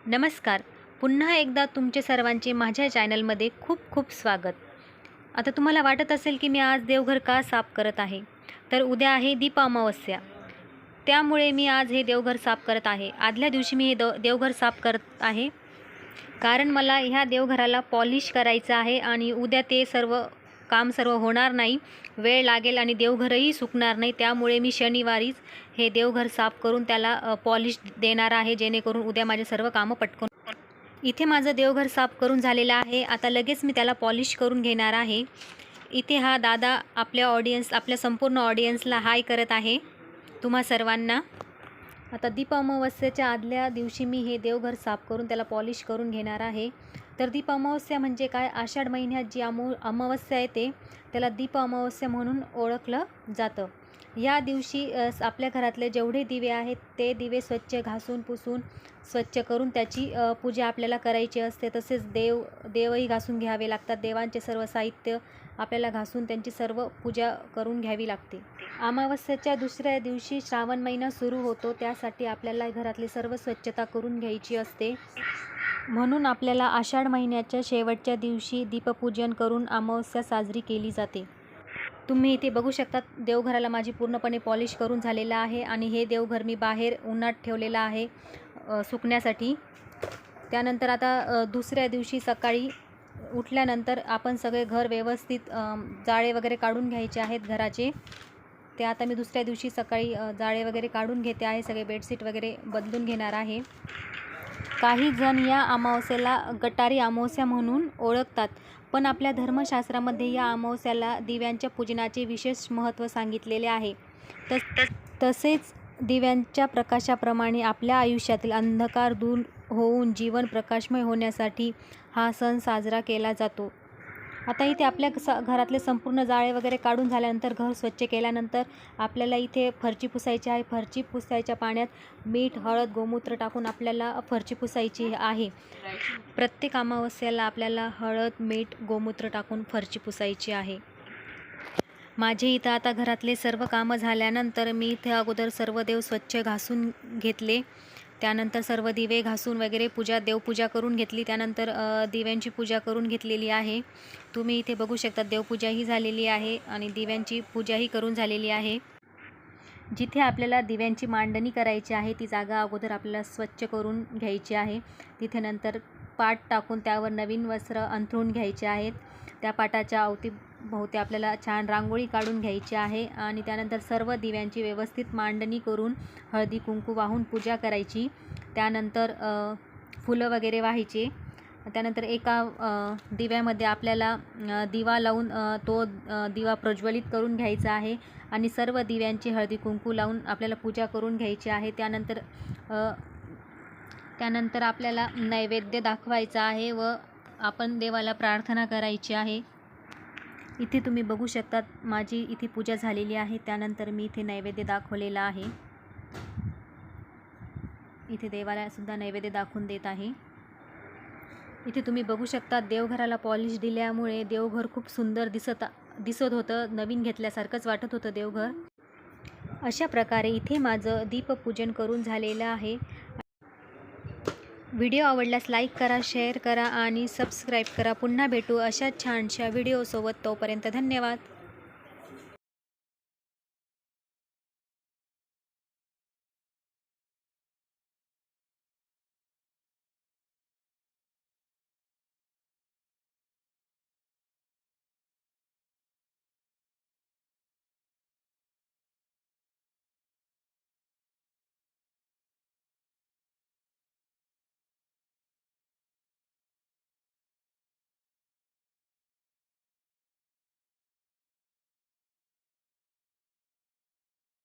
नमस्कार. पुन्हा एकदा तुमचे सर्वांचे माझ्या चॅनलमध्ये खूप खूप स्वागत. आता तुम्हाला वाटत असेल की मी आज देवघर का साफ करत आहे, तर उद्या आहे दीप अमावस्या. त्यामुळे मी आज हे देवघर साफ करत आहे. आदल्या दिवशी मी हे देवघर साफ करत आहे, कारण मला ह्या देवघराला पॉलिश करायचं आहे आणि उद्या ते काम होणार नाही, वेळ लागेल आणि देवघरही सुकणार नाही. त्यामुळे मी शनिवारीच हे देवघर साफ करून त्याला पॉलिश देणार आहे, जेणेकरून उद्या माझे सर्व कामं पटकन. इथे माझं देवघर साफ करून झालेलं आहे. आता लगेच मी त्याला पॉलिश करून घेणार आहे. इथे हा दादा आपल्या संपूर्ण ऑडियन्सला हाय करत आहे, तुम्हा सर्वांना. आता दीप अमावस्येच्या आदल्या दिवशी मी हे देवघर साफ करून त्याला पॉलिश करून घेणार आहे. तर दीप अमावस्या म्हणजे काय, आषाढ महिन्यात जी अमावस्या येते त्याला दीप अमावस्या म्हणून ओळखलं जातं. या दिवशी आपल्या घरातले जेवढे दिवे आहेत ते दिवे स्वच्छ घासून पुसून स्वच्छ करून त्याची पूजा आपल्याला करायची असते. तसेच देवही घासून घ्यावे लागतात. देवांचे सर्व साहित्य आपल्याला घासून त्यांची सर्व पूजा करून घ्यावी लागते. अमावस्येच्या दुसऱ्या दिवशी श्रावण महिना सुरू होतो, त्यासाठी आपल्याला घरातली सर्व स्वच्छता करून घ्यायची असते. म्हणून आपल्याला आषाढ महिन्याच्या शेवटच्या दिवशी दीपपूजन करून अमावस्या साजरी केली जाते. तुम्ही इथे बघू शकता, देवघराला माझी पूर्णपणे पॉलिश करून झालेलं आहे आणि हे देवघर मी बाहेर उन्हात ठेवलेलं आहे सुकण्यासाठी. त्यानंतर आता दुसऱ्या दिवशी सकाळी उठल्यानंतर आपण सगळे घर व्यवस्थित जाळे वगैरे काढून घ्यायचे आहेत घराचे. ते आता मी दुसऱ्या दिवशी सकाळी जाळे वगैरे काढून घेते आहे. सगळे बेडशीट वगैरे बदलून घेणार आहे. काही जण या अमावस्येला गटारी अमावस्या म्हणून ओळखतात, पण आपल्या धर्मशास्त्रामध्ये या अमावस्याला दिव्यांच्या पूजनाचे विशेष महत्त्व सांगितलेले आहे. तसेच दिव्यांच्या प्रकाशाप्रमाणे आपल्या आयुष्यातील अंधकार दूर होऊन जीवन प्रकाशमय होण्यासाठी हा सण साजरा केला जातो. आता इथे आपल्या घरातले संपूर्ण जाळे वगैरे काढून झाल्यानंतर, घर स्वच्छ केल्यानंतर आपल्याला इथे फरची पुसायची आहे. फरची पुसायच्या पाण्यात मीठ, हळद, गोमूत्र टाकून आपल्याला फरची पुसायची आहे. प्रत्येक अमावस्याला आपल्याला हळद, मीठ, गोमूत्र टाकून फरची पुसायची आहे. माझे इथं आता घरातले सर्व कामं झाल्यानंतर मी इथे अगोदर सर्व देव स्वच्छ घासून घेतले. त्यानंतर सर्व दिवे घासून वगैरे देवपूजा करून घेतली. त्यानंतर दिव्यांची पूजा करून घेतलेली आहे. तुम्ही इथे बघू शकता, देवपूजाही झालेली आहे आणि दिव्यांची पूजाही करून झालेली आहे. जिथे आपल्याला दिव्यांची मांडणी करायची आहे ती जागा अगोदर आपल्याला स्वच्छ करून घ्यायची आहे. तिथे नंतर पाट टाकून त्यावर नवीन वस्त्र अंथरून घ्यायचे आहेत. त्या पाटाच्या अवतीभोवती आपल्याला छान रांगोळी काढून घ्यायची आहे आणि त्यानंतर सर्व दिव्यांची व्यवस्थित मांडणी करून हळदी कुंकू वाहून पूजा करायची. त्यानंतर फुलं वगैरे वाहायचे. त्यानंतर एका दिव्यामध्ये आपल्याला दिवा लावून तो दिवा प्रज्वलित करून घ्यायचा आहे आणि सर्व दिव्यांची हळदी कुंकू लावून आपल्याला पूजा करून घ्यायची आहे. त्यानंतर आपल्याला नैवेद्य दाखवायचा आहे व आपण देवाला प्रार्थना करायची आहे. इथे तुम्ही बघू शकता, माझी इथे पूजा झालेली आहे. त्यानंतर मी इथे नैवेद्य दाखवलेला आहे. इथे देवाला सुद्धा नैवेद्य दाखवून देत आहे. इथे तुम्ही बघू शकता, देवघराला पॉलिश दिल्यामुळे देवघर खूप सुंदर दिसत होतं. नवीन घेतल्यासारखंच वाटत होतं देवघर. अशा प्रकारे इथे माझं दीपपूजन करून झालेलं आहे. व्हिडिओ आवडल्यास लाईक करा, शेअर करा आणि सबस्क्राईब करा. पुन्हा भेटू अशा छानशा व्हिडिओसोबत. तोपर्यंत धन्यवाद.